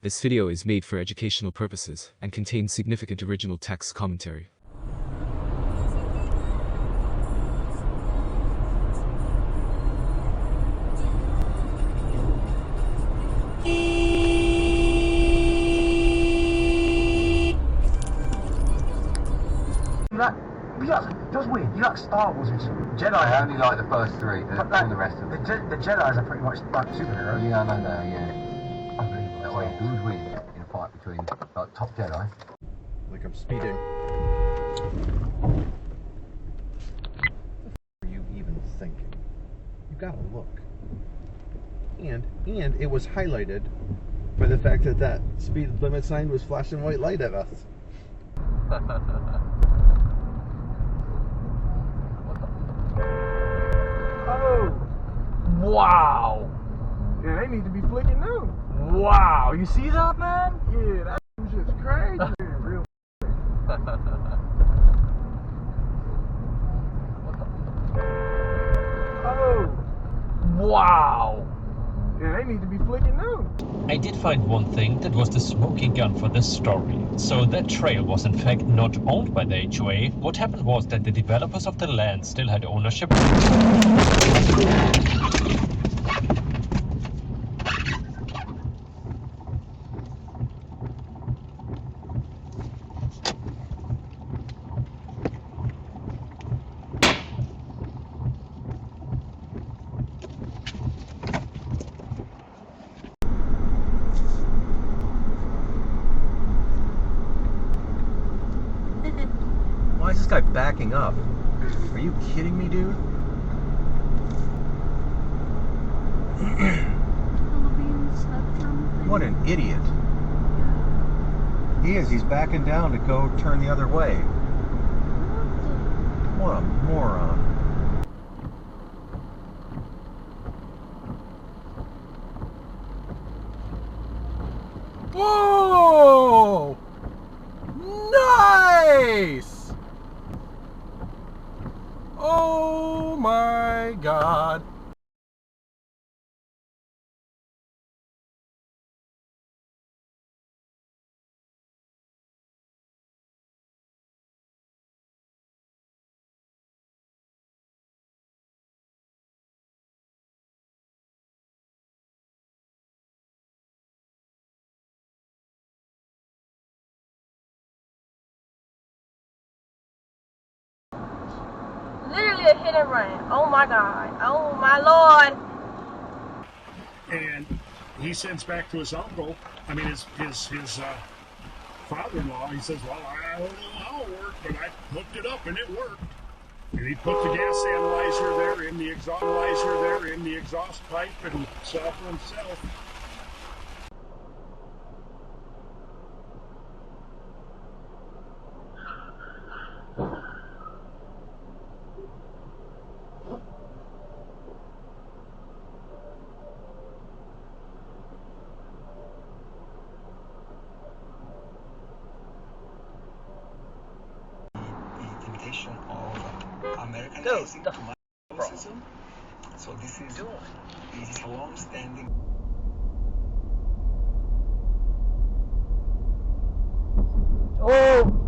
This video is made for educational purposes and contains significant original text commentary. Just weird. You like Star Wars and Jedi? I only like the first three, all the rest of them. The Jedis are pretty much like superheroes. Yeah, I know that, yeah. Unbelievable. That way, who would win in a fight between, like, top Jedi? Like I'm speeding. What are you even thinking? You gotta look. And it was highlighted by the fact that that speed limit sign was flashing white light at us. Wow! Yeah, they need to be flicking now. Wow! You see that, man? Yeah, that was just crazy. Real. Oh! Wow! Yeah, they need to be flicking now. I did find one thing, that was the smoking gun for this story. So that trail was in fact not owned by the HOA. What happened was that the developers of the land still had ownership. Why is this guy backing up? Are you kidding me, dude? What an idiot. He is. He's backing down to go turn the other way. What a moron. Whoa! Nice! Oh my God. Literally a hit and run. Oh my God. Oh my Lord. And he sends back to his uncle, I mean his father-in-law, he says, well, I don't know how it worked, but I hooked it up and it worked. And he put the gas analyzer there in the exhaust pipe and saw for himself. Of Americanizing Catholicism. So this is a long-standing. Oh!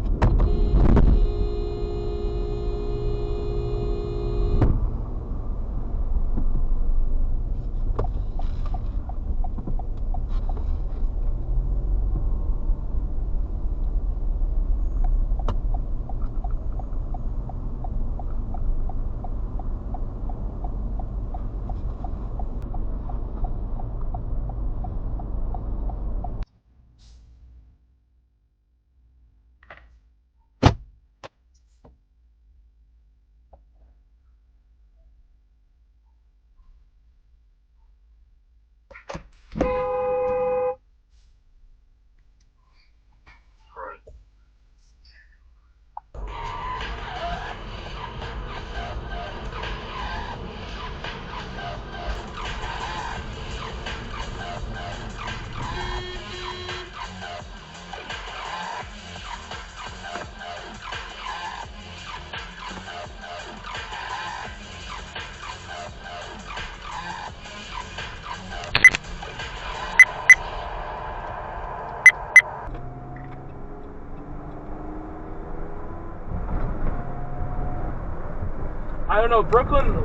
I don't know, Brooklyn.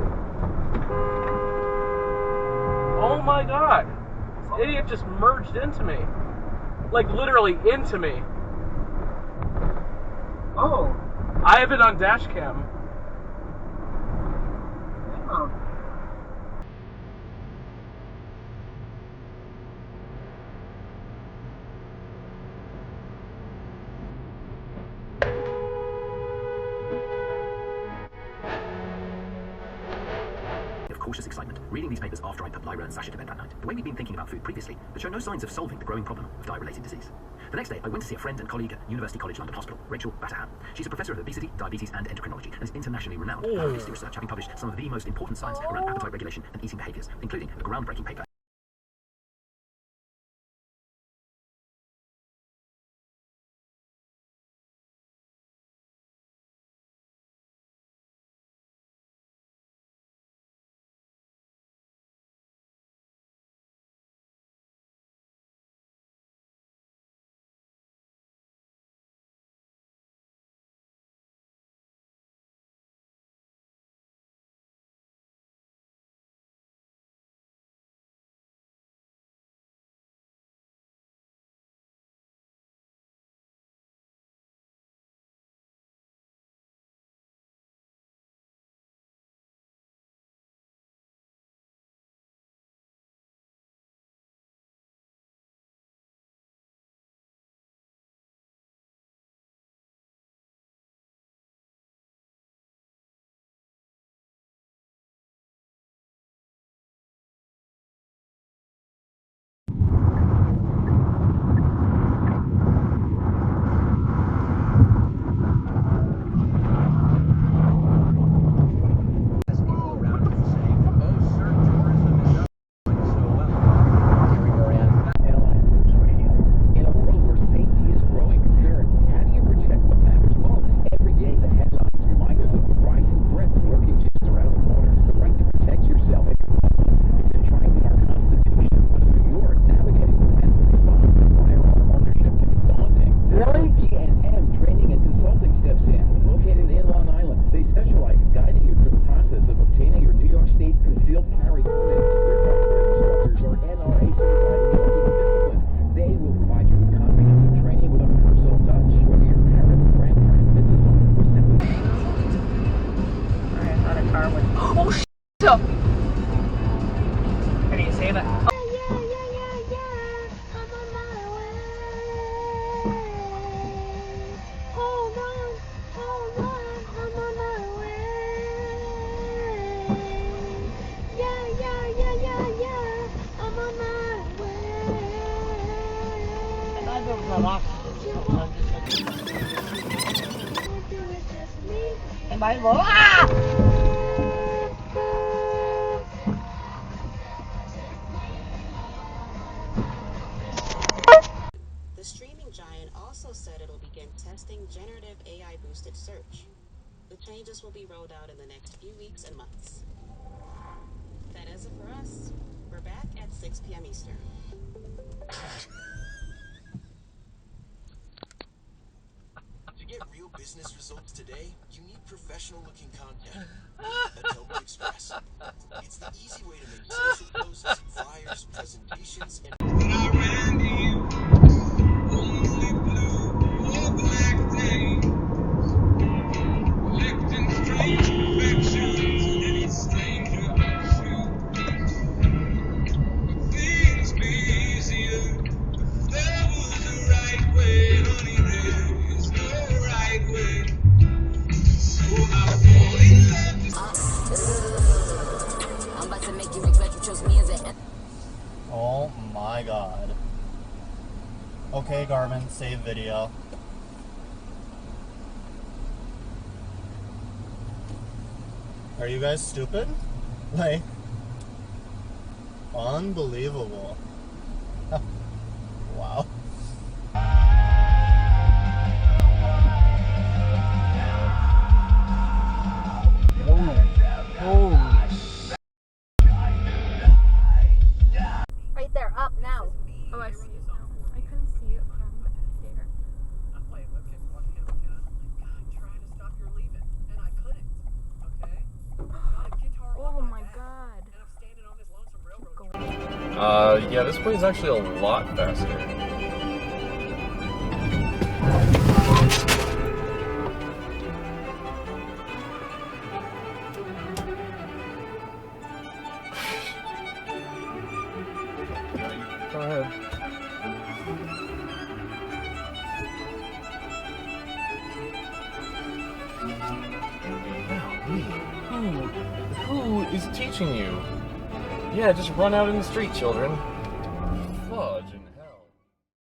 Oh my god. This idiot just merged into me. Like, literally into me. Oh. I have it on Dashcam. Oh. Of cautious excitement, reading these papers after I put Lyra and Sasha to bed that night, the way we'd been thinking about food previously, but show no signs of solving the growing problem of diet-related disease. The next day, I went to see a friend and colleague at University College London Hospital, Rachel Batterham. She's a professor of obesity, diabetes, and endocrinology, and is internationally renowned for her obesity research, having published some of the most important science around appetite regulation and eating behaviors, including a groundbreaking paper. The streaming giant also said it'll begin testing generative AI-boosted search. The changes will be rolled out in the next few weeks and months. That is it for us. We're back at 6 p.m. Eastern. To get real business results today, you need professional-looking content. Adobe Express. It's the easy way to make social posts, flyers, presentations, and... Oh my god. Okay, Garmin, save video. Are you guys stupid? Like, unbelievable. Wow. Right there, up now. Oh, I see it now. I couldn't see it from back there. I'm playing webcam watching Hannah Montana. I'm like, God, trying to stop your leaving, and I couldn't. Okay? Yeah, this way is actually a lot faster. Go ahead. Who is teaching you? Yeah, just run out in the street, children.